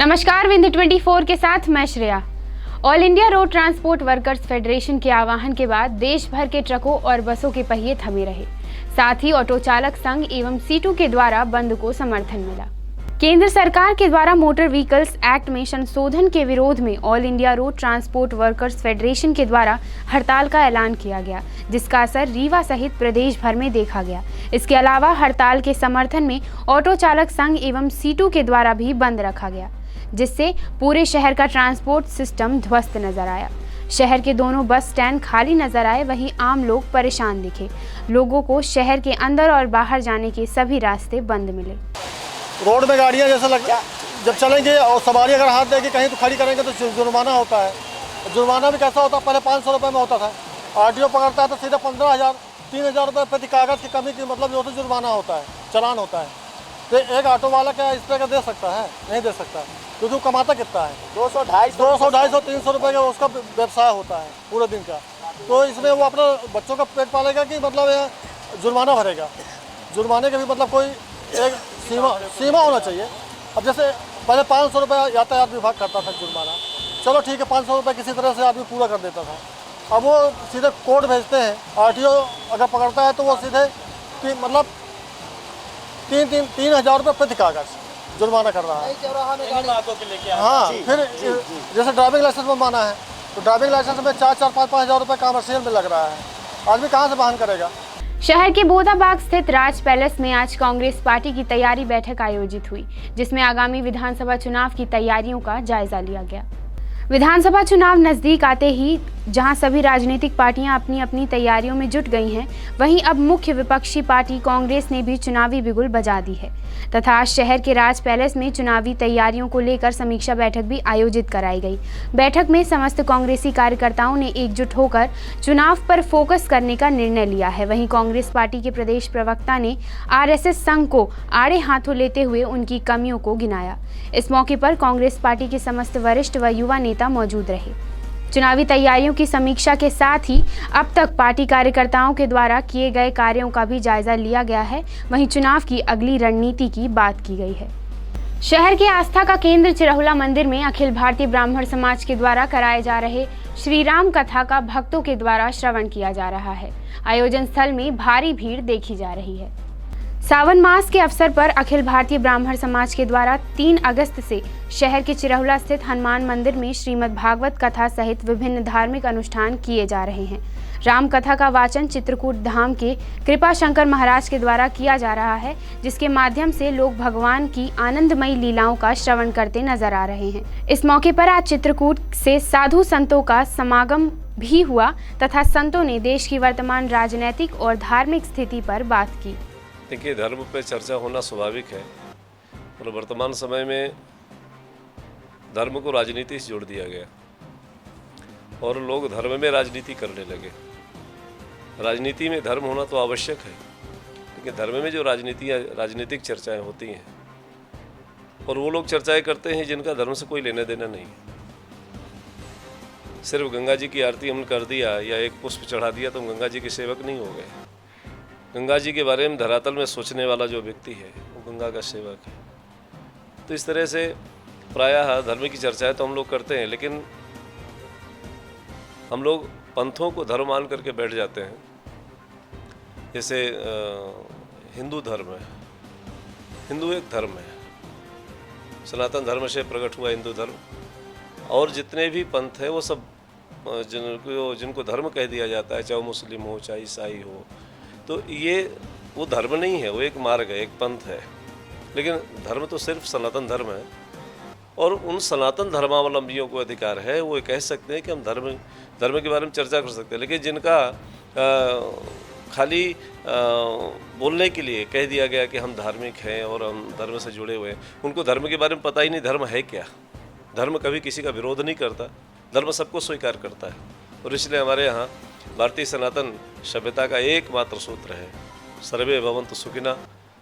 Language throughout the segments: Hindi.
नमस्कार, विंध्य 24 के साथ मैं Shreya. All India road transport workers federation के आह्वान के बाद देश भर के ट्रकों और बसों के पहिए थमे रहे। साथ ही ऑटो चालक संघ एवं सीटू के द्वारा बंद को समर्थन मिला। केंद्र सरकार के द्वारा मोटर व्हीकल्स एक्ट में संशोधन के विरोध में all India road transport workers federation के द्वारा हड़ताल का ऐलान किया गया, जिसका असर रीवा सहित प्रदेश भर में देखा गया। इसके अलावा हड़ताल के समर्थन में ऑटो चालक संघ एवं सीटू के द्वारा भी बंद रखा गया, जिससे पूरे शहर का ट्रांसपोर्ट सिस्टम ध्वस्त नजर आया। शहर के दोनों बस स्टैंड खाली नजर आए, वहीं आम लोग परेशान दिखे। लोगों को शहर के अंदर और बाहर जाने के सभी रास्ते बंद मिले। रोड में गाड़ियाँ जैसा जब चलेंगे और सवारी अगर हाथ देगी कहीं तो खड़ी करेंगे तो जुर्माना होता है। जुर्माना भी कैसा होता है, पहले 500 रुपये में होता था, आरटीओ पकड़ता है तो सीधा 15,000 3,000 रुपये प्रति कागज़ की कमी की मतलब जो तो जुर्माना होता है, चालान होता है। तो एक ऑटो वाला क्या इस तरह का दे सकता है? नहीं दे सकता, क्योंकि वो कमाता कितना है, 200, 250, 300 रुपये का उसका व्यवसाय होता है पूरे दिन का। तो इसमें वो अपना बच्चों का पेट पालेगा कि मतलब जुर्माना भरेगा। जुर्माने के भी मतलब कोई एक सीमा होना चाहिए। अब जैसे पहले 500 रुपये यातायात विभाग करता था जुर्माना, चलो ठीक है 500 रुपये किसी तरह से आदमी पूरा कर देता था। अब वो सीधे कोर्ट भेजते हैं, आरटीओ अगर पकड़ता है तो वो सीधे कि मतलब 3,000 रुपये प्रति कागज़ जुर्माना कर रहा है। हाँ, फिर जैसे ड्राइविंग लाइसेंस बनवाना है तो ड्राइविंग लाइसेंस में 4,000-5,000 रुपये कमर्शियल में लग रहा है। आदमी कहाँ से वाहन करेगा? शहर के बोधाबाग स्थित राज पैलेस में आज कांग्रेस पार्टी की तैयारी बैठक आयोजित हुई, जिसमें आगामी विधानसभा चुनाव की तैयारियों का जायजा लिया गया। विधानसभा चुनाव नजदीक आते ही जहां सभी राजनीतिक पार्टियां अपनी अपनी तैयारियों में जुट गई हैं, वहीं अब मुख्य विपक्षी पार्टी कांग्रेस ने भी चुनावी बिगुल बजा दी है तथा आज शहर के राज पैलेस में चुनावी तैयारियों को लेकर समीक्षा बैठक भी आयोजित कराई गई। बैठक में समस्त कांग्रेसी कार्यकर्ताओं ने एकजुट होकर चुनाव पर फोकस करने का निर्णय लिया है। वहीं कांग्रेस पार्टी के प्रदेश प्रवक्ता ने आरएसएस संघ को आड़े हाथों लेते हुए उनकी कमियों को गिनाया। इस मौके पर कांग्रेस पार्टी के समस्त वरिष्ठ व युवा नेता मौजूद रहे। चुनावी तैयारियों की समीक्षा के साथ ही अब तक पार्टी कार्यकर्ताओं के द्वारा किए गए कार्यों का भी जायजा लिया गया है। वहीं चुनाव की अगली रणनीति की बात की गई है। शहर के आस्था का केंद्र चिरहुला मंदिर में अखिल भारतीय ब्राह्मण समाज के द्वारा कराए जा रहे श्री राम कथा का भक्तों के द्वारा श्रवण किया जा रहा है। आयोजन स्थल में भारी भीड़ देखी जा रही है। सावन मास के अवसर पर अखिल भारतीय ब्राह्मण समाज के द्वारा 3 अगस्त से शहर के चिरहुला स्थित हनुमान मंदिर में श्रीमद् भागवत कथा सहित विभिन्न धार्मिक अनुष्ठान किए जा रहे हैं। राम कथा का वाचन चित्रकूट धाम के कृपा शंकर महाराज के द्वारा किया जा रहा है, जिसके माध्यम से लोग भगवान की आनंदमयी लीलाओं का श्रवण करते नजर आ रहे हैं। इस मौके पर आज चित्रकूट से साधु संतों का समागम भी हुआ तथा संतों ने देश की वर्तमान राजनीतिक और धार्मिक स्थिति पर बात की। देखिए, धर्म पे चर्चा होना स्वाभाविक है और वर्तमान समय में धर्म को राजनीति से जोड़ दिया गया और लोग धर्म में राजनीति करने लगे। राजनीति में धर्म होना तो आवश्यक है, लेकिन धर्म में जो राजनीतिक चर्चाएं होती हैं और वो लोग चर्चाएं करते हैं जिनका धर्म से कोई लेना देना नहीं। सिर्फ गंगा जी की आरती हमने कर दिया या एक पुष्प चढ़ा दिया तो हम गंगा जी के सेवक नहीं हो गए। गंगा जी के बारे में धरातल में सोचने वाला जो व्यक्ति है वो गंगा का सेवक है। तो इस तरह से प्रायः धर्म की चर्चाएं तो हम लोग करते हैं, लेकिन हम लोग पंथों को धर्म मान करके बैठ जाते हैं। जैसे हिंदू धर्म है, हिंदू एक धर्म है, सनातन धर्म से प्रकट हुआ हिंदू धर्म, और जितने भी पंथ है वो सब जिनको धर्म कह दिया जाता है, चाहे मुस्लिम हो चाहे ईसाई हो, तो ये वो धर्म नहीं है, वो एक मार्ग है, एक पंथ है। लेकिन धर्म तो सिर्फ सनातन धर्म है और उन सनातन धर्मावलंबियों को अधिकार है, वो कह सकते हैं कि हम धर्म के बारे में चर्चा कर सकते हैं। लेकिन जिनका खाली बोलने के लिए कह दिया गया कि हम धार्मिक हैं और हम धर्म से जुड़े हुए हैं, उनको धर्म के बारे में पता ही नहीं धर्म है क्या। धर्म कभी किसी का विरोध नहीं करता, धर्म सबको स्वीकार करता है। और इसलिए हमारे यहाँ भारतीय सनातन सभ्यता का एकमात्र सूत्र है, सर्वे भवन्तु सुखिनः,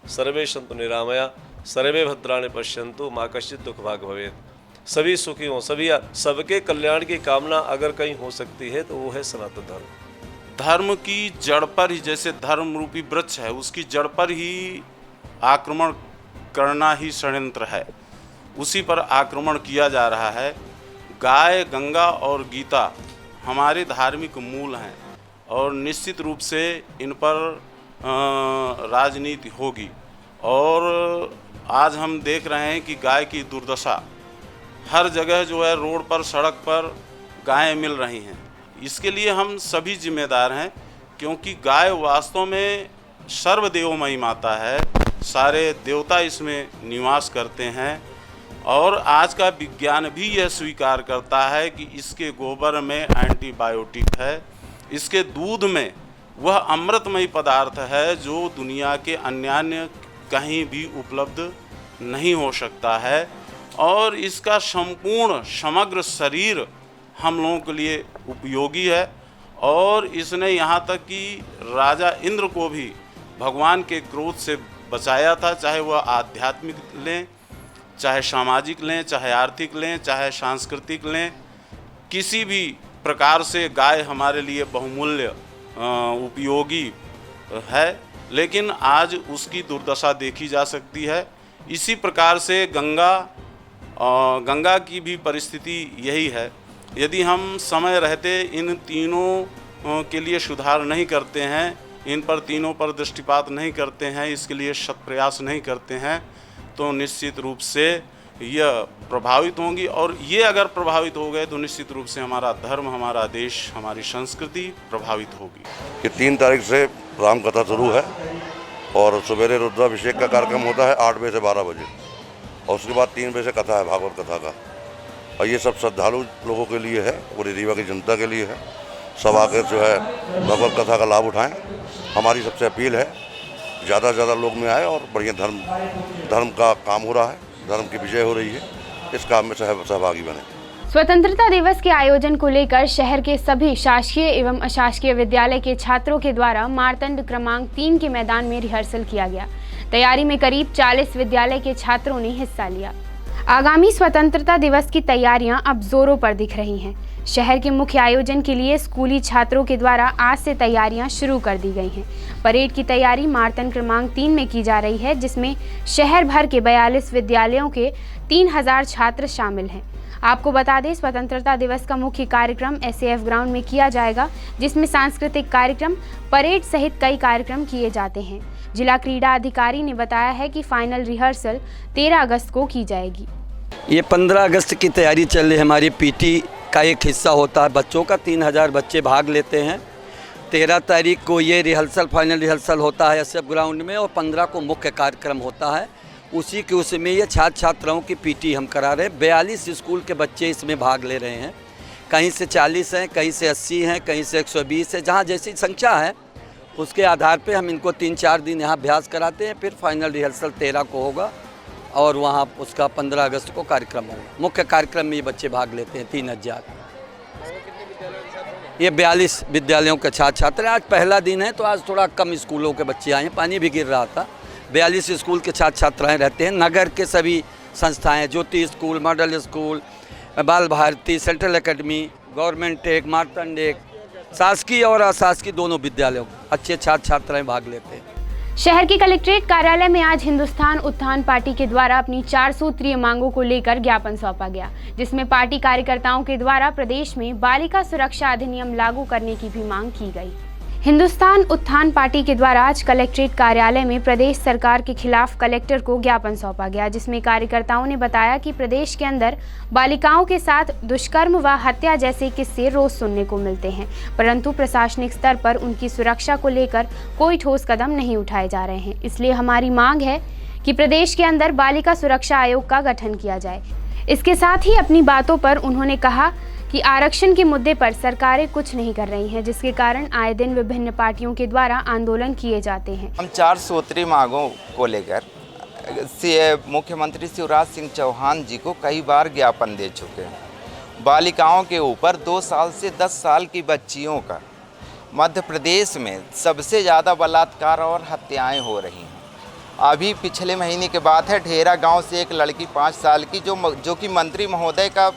सर्वे सन्तु निरामया, सर्वे भद्राणि पश्यन्तु, मा कश्चित् दुःख भाग् भवेत्। सभी सुखी हों, सबके कल्याण की कामना अगर कहीं हो सकती है तो वो है सनातन धर्म। धर्म की जड़ पर ही, जैसे धर्म रूपी वृक्ष है, उसकी जड़ पर ही आक्रमण करना ही षड्यंत्र है। उसी पर आक्रमण किया जा रहा है। गाय, गंगा और गीता हमारे धार्मिक मूल हैं और निश्चित रूप से इन पर राजनीति होगी। और आज हम देख रहे हैं कि गाय की दुर्दशा, हर जगह जो है रोड पर, सड़क पर गायें मिल रही हैं। इसके लिए हम सभी जिम्मेदार हैं, क्योंकि गाय वास्तव में सर्वदेवमयी माता है, सारे देवता इसमें निवास करते हैं। और आज का विज्ञान भी यह स्वीकार करता है कि इसके गोबर में एंटीबायोटिक है, इसके दूध में वह अमृतमयी पदार्थ है जो दुनिया के अन्य कहीं भी उपलब्ध नहीं हो सकता है। और इसका संपूर्ण समग्र शरीर हम लोगों के लिए उपयोगी है। और इसने यहाँ तक कि राजा इंद्र को भी भगवान के क्रोध से बचाया था, चाहे वह आध्यात्मिक लें, चाहे सामाजिक लें, चाहे आर्थिक लें, चाहे सांस्कृतिक लें। किसी भी प्रकार से गाय हमारे लिए बहुमूल्य उपयोगी है, लेकिन आज उसकी दुर्दशा देखी जा सकती है। इसी प्रकार से गंगा की भी परिस्थिति यही है। यदि हम समय रहते इन तीनों के लिए सुधार नहीं करते हैं, इन पर तीनों पर दृष्टिपात नहीं करते हैं, इसके लिए शत प्रयास नहीं करते हैं, तो निश्चित रूप से यह प्रभावित होंगी। और ये अगर प्रभावित हो गए तो निश्चित रूप से हमारा धर्म, हमारा देश, हमारी संस्कृति प्रभावित होगी। ये 3 तारीख से राम कथा शुरू है और सवेरे रुद्राभिषेक का कार्यक्रम होता है 8 बजे से 12 बजे, और उसके बाद 3 बजे से कथा है भागवत कथा का। और ये सब श्रद्धालु लोगों के लिए है, पूरी रीवा की जनता के लिए है। सब आकर जो है भगवत कथा का लाभ उठाएं। हमारी सबसे अपील है ज़्यादा से ज़्यादा लोग में आए और बढ़िया धर्म का काम हो रहा है, धर्म की विजय हो रही है, इस काम में सहभागी बने। स्वतंत्रता दिवस के आयोजन को लेकर शहर के सभी शासकीय एवं अशासकीय विद्यालय के छात्रों के द्वारा मारतंड क्रमांक 3 के मैदान में रिहर्सल किया गया। तैयारी में करीब 40 विद्यालय के छात्रों ने हिस्सा लिया। आगामी स्वतंत्रता दिवस की तैयारियां अब जोरों पर दिख रही हैं। शहर के मुख्य आयोजन के लिए स्कूली छात्रों के द्वारा आज से तैयारियां शुरू कर दी गई हैं। परेड की तैयारी मारतंड क्रमांक 3 में की जा रही है, जिसमें शहर भर के 42 विद्यालयों के 3000 छात्र शामिल हैं। आपको बता दें, स्वतंत्रता दिवस का मुख्य कार्यक्रम SAF ग्राउंड में किया जाएगा, जिसमें सांस्कृतिक कार्यक्रम, परेड सहित कई कार्यक्रम किए जाते हैं। जिला क्रीड़ा अधिकारी ने बताया है कि फाइनल रिहर्सल 13 अगस्त को की जाएगी। ये 15 अगस्त की तैयारी चल रही है। हमारी PT का एक हिस्सा होता है बच्चों का, 3000 बच्चे भाग लेते हैं। 13 तारीख को ये रिहर्सल, फाइनल रिहर्सल होता है SF ग्राउंड में, और 15 को मुख्य कार्यक्रम होता है। उसी के उसमें ये छात्र छात्राओं की PT हम करा रहे हैं। 42 स्कूल के बच्चे इसमें भाग ले रहे हैं। कहीं से 40 हैं, कहीं से 80 हैं, कहीं से 120 है। जहाँ जैसी संख्या है उसके आधार पे हम इनको 3-4 दिन यहाँ अभ्यास कराते हैं। फिर फाइनल रिहर्सल 13 को होगा और वहाँ उसका 15 अगस्त को कार्यक्रम होगा। मुख्य कार्यक्रम में ये बच्चे भाग लेते हैं 3000। ये 42 विद्यालयों के छात्र छात्र। आज पहला दिन है तो आज थोड़ा कम स्कूलों के बच्चे आए हैं, पानी भी गिर रहा था। 42 स्कूल के छात्र छात्राएँ रहते हैं। नगर के सभी संस्थाएँ, ज्योति school, model school, Bal Bharati, central academy, government tech, Martand एक, शासकीय और अशासकीय दोनों विद्यालयों अच्छे छात्र छात्राएँ भाग लेते हैं। शहर के कलेक्ट्रेट कार्यालय में आज हिंदुस्तान उत्थान पार्टी के द्वारा अपनी 4 सूत्रीय मांगों को लेकर ज्ञापन सौंपा गया, जिसमें पार्टी कार्यकर्ताओं के द्वारा प्रदेश में बालिका सुरक्षा अधिनियम लागू करने की भी मांग की गई। हिंदुस्तान उत्थान पार्टी के द्वारा आज कलेक्ट्रेट कार्यालय में प्रदेश सरकार के खिलाफ कलेक्टर को ज्ञापन सौंपा गया, जिसमें कार्यकर्ताओं ने बताया कि प्रदेश के अंदर बालिकाओं के साथ दुष्कर्म व हत्या जैसे किस्से रोज सुनने को मिलते हैं, परंतु प्रशासनिक स्तर पर उनकी सुरक्षा को लेकर कोई ठोस कदम नहीं उठाए जा रहे हैं। इसलिए हमारी मांग है कि प्रदेश के अंदर बालिका सुरक्षा आयोग का गठन किया जाए। इसके साथ ही अपनी बातों पर उन्होंने कहा कि आरक्षण के मुद्दे पर सरकारें कुछ नहीं कर रही हैं, जिसके कारण आए दिन विभिन्न पार्टियों के द्वारा आंदोलन किए जाते हैं। हम 4 सूत्री मांगों को लेकर मुख्यमंत्री शिवराज सिंह चौहान जी को कई बार ज्ञापन दे चुके हैं। बालिकाओं के ऊपर 2 साल से 10 साल की बच्चियों का मध्य प्रदेश में सबसे ज़्यादा बलात्कार और हत्याएं हो रही हैं। अभी पिछले महीने की बात है, ढेरा गांव से एक लड़की 5 साल की जो कि मंत्री महोदय का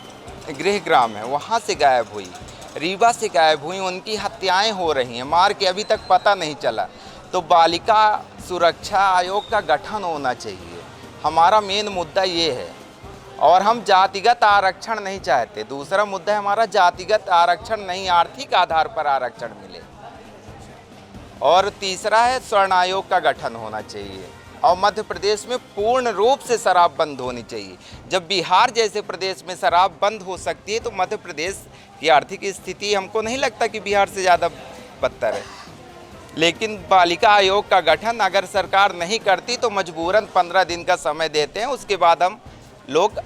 गृह ग्राम है, वहाँ से गायब हुई, रीवा से गायब हुई। उनकी हत्याएं हो रही हैं, मार के अभी तक पता नहीं चला। तो बालिका सुरक्षा आयोग का गठन होना चाहिए, हमारा मेन मुद्दा ये है। और हम जातिगत आरक्षण नहीं चाहते। दूसरा मुद्दा है हमारा जातिगत आरक्षण नहीं, आर्थिक आधार पर आरक्षण मिले। और तीसरा है स्वर्ण आयोग का गठन होना चाहिए और मध्य प्रदेश में पूर्ण रूप से शराब बंद होनी चाहिए। जब बिहार जैसे प्रदेश में शराब बंद हो सकती है तो मध्य प्रदेश की आर्थिक स्थिति हमको नहीं लगता कि बिहार से ज़्यादा बदतर है। लेकिन बालिका आयोग का गठन अगर सरकार नहीं करती तो मजबूरन 15 दिन का समय देते हैं। उसके बाद हम लोग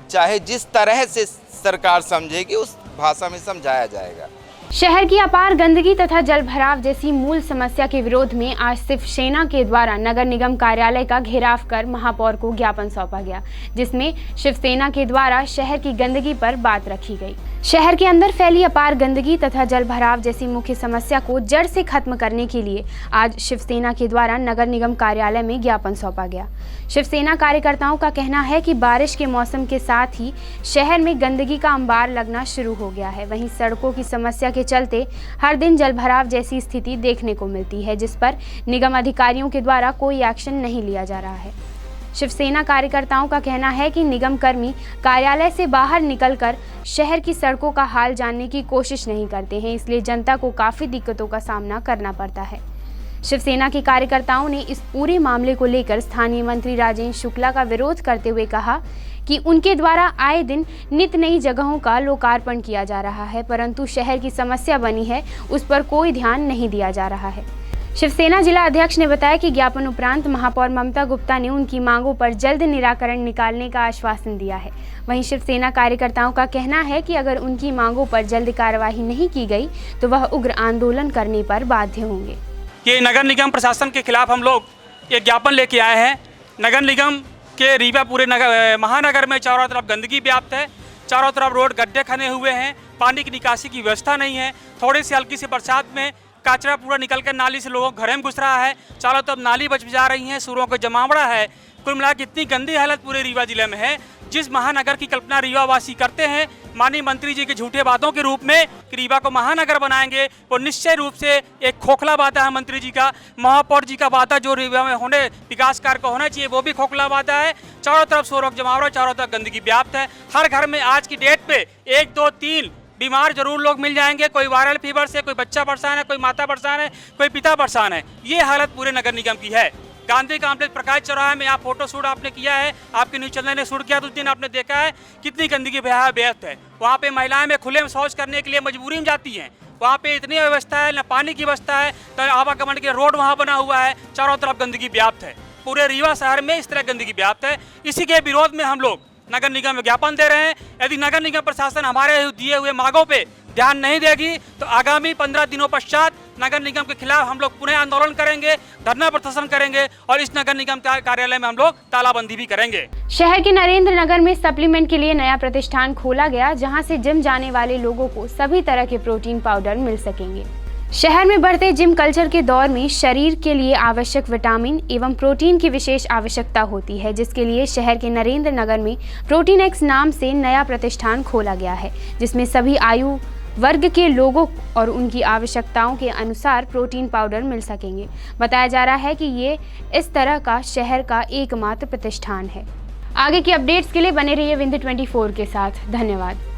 चाहे जिस तरह से सरकार समझेगी उस भाषा में समझाया जाएगा। शहर की अपार गंदगी तथा जल भराव जैसी मूल समस्या के विरोध में आज शिवसेना के द्वारा नगर निगम कार्यालय का घेराव कर महापौर को ज्ञापन सौंपा गया, जिसमें शिवसेना के द्वारा शहर की गंदगी पर बात रखी गई। शहर के अंदर फैली अपार गंदगी तथा जल भराव जैसी मुख्य समस्या को जड़ से खत्म करने के लिए आज शिवसेना के द्वारा नगर निगम कार्यालय में ज्ञापन सौंपा गया। शिवसेना कार्यकर्ताओं का कहना है कि बारिश के मौसम के साथ ही शहर में गंदगी का अंबार लगना शुरू हो गया है। वहीं सड़कों की समस्या के चलते हर दिन जल भराव जैसी स्थिति देखने को मिलती है, जिस पर निगम अधिकारियों के द्वारा कोई एक्शन नहीं लिया जा रहा है। शिवसेना कार्यकर्ताओं का कहना है कि निगम कर्मी कार्यालय से बाहर निकलकर शहर की सड़कों का हाल जानने की कोशिश नहीं करते हैं, इसलिए जनता को काफ़ी दिक्कतों का सामना करना पड़ता है। शिवसेना के कार्यकर्ताओं ने इस पूरे मामले को लेकर स्थानीय मंत्री राजेंद्र शुक्ला का विरोध करते हुए कहा कि उनके द्वारा आए दिन नित नई जगहों का लोकार्पण किया जा रहा है, परंतु शहर की समस्या बनी है उस पर कोई ध्यान नहीं दिया जा रहा है। शिवसेना जिला अध्यक्ष ने बताया कि ज्ञापन उपरांत महापौर ममता गुप्ता ने उनकी मांगों पर जल्द निराकरण निकालने का आश्वासन दिया है। वहीं शिवसेना कार्यकर्ताओं का कहना है कि अगर उनकी मांगों पर जल्द कार्यवाही नहीं की गई तो वह उग्र आंदोलन करने पर बाध्य होंगे। कि नगर निगम प्रशासन के खिलाफ हम लोग एक ज्ञापन लेके आए हैं। नगर निगम के रीवा पूरे महानगर में चारों तरफ गंदगी व्याप्त है, चारों तरफ रोड गड्ढे खने हुए हैं, पानी की निकासी की व्यवस्था नहीं है। थोड़ी सी हल्की सी बरसात में कचरा पूरा निकल कर नाली से लोगों के घर में घुस रहा है, चारों तरफ नाली बच जा रही हैं, सूरों का जमावड़ा है। कुल मिलाकर इतनी गंदी हालत पूरे रीवा जिले में है। जिस महानगर की कल्पना रीवा वासी करते हैं माननीय मंत्री जी के झूठे वादों के रूप में कि रीवा को महानगर बनाएंगे, वो निश्चय रूप से एक खोखला वादा है मंत्री जी का। महापौर जी का वादा जो रीवा में होने विकास कार्य को होना चाहिए वो भी खोखला वादा है। चारों तरफ शोरक जमावड़ा, चारों तरफ गंदगी व्याप्त है। हर घर में आज की डेट पे 1, 2, 3 बीमार जरूर लोग मिल जाएंगे। कोई वायरल फीवर से, कोई बच्चा परेशान है, कोई माता परेशान है, कोई पिता परेशान है। ये हालत पूरे नगर निगम की है। गांधी कॉम्प्लेक्स प्रकाश चौराहे में आप फोटो शूट आपने किया है, आपके न्यूज चैनल ने शूट किया तो उस दिन आपने देखा है कितनी गंदगी व्यस्त है। वहाँ पे महिलाएं में खुले में शौच करने के लिए मजबूरी में जाती हैं। वहाँ पे इतनी व्यवस्था है, न पानी की व्यवस्था है, तो आवागमन के रोड वहाँ बना हुआ है, चारों तरफ गंदगी व्याप्त है। पूरे रीवा शहर में इस तरह गंदगी व्याप्त है। इसी के विरोध में हम लोग नगर निगम में ज्ञापन दे रहे हैं। यदि नगर निगम प्रशासन हमारे दिए हुए मांगों पे ध्यान नहीं देगी तो आगामी 15 दिनों पश्चात नगर निगम के खिलाफ हम लोग पुनः आंदोलन करेंगे, धरना प्रदर्शन करेंगे और इस नगर निगम कार्यालय में हम लोग तालाबंदी भी करेंगे। शहर के नरेंद्र नगर में सप्लीमेंट के लिए नया प्रतिष्ठान खोला गया, जहां से जिम जाने वाले लोगों को सभी तरह के प्रोटीन पाउडर मिल सकेंगे। शहर में बढ़ते जिम कल्चर के दौर में शरीर के लिए आवश्यक विटामिन एवं प्रोटीन की विशेष आवश्यकता होती है, जिसके लिए शहर के नरेंद्र नगर में प्रोटीन एक्स नाम से नया प्रतिष्ठान खोला गया है, जिसमें सभी आयु वर्ग के लोगों और उनकी आवश्यकताओं के अनुसार प्रोटीन पाउडर मिल सकेंगे। बताया जा रहा है कि ये इस तरह का शहर का एकमात्र प्रतिष्ठान है। आगे की अपडेट्स के लिए बने रहिए विंध्य 24 के साथ। धन्यवाद।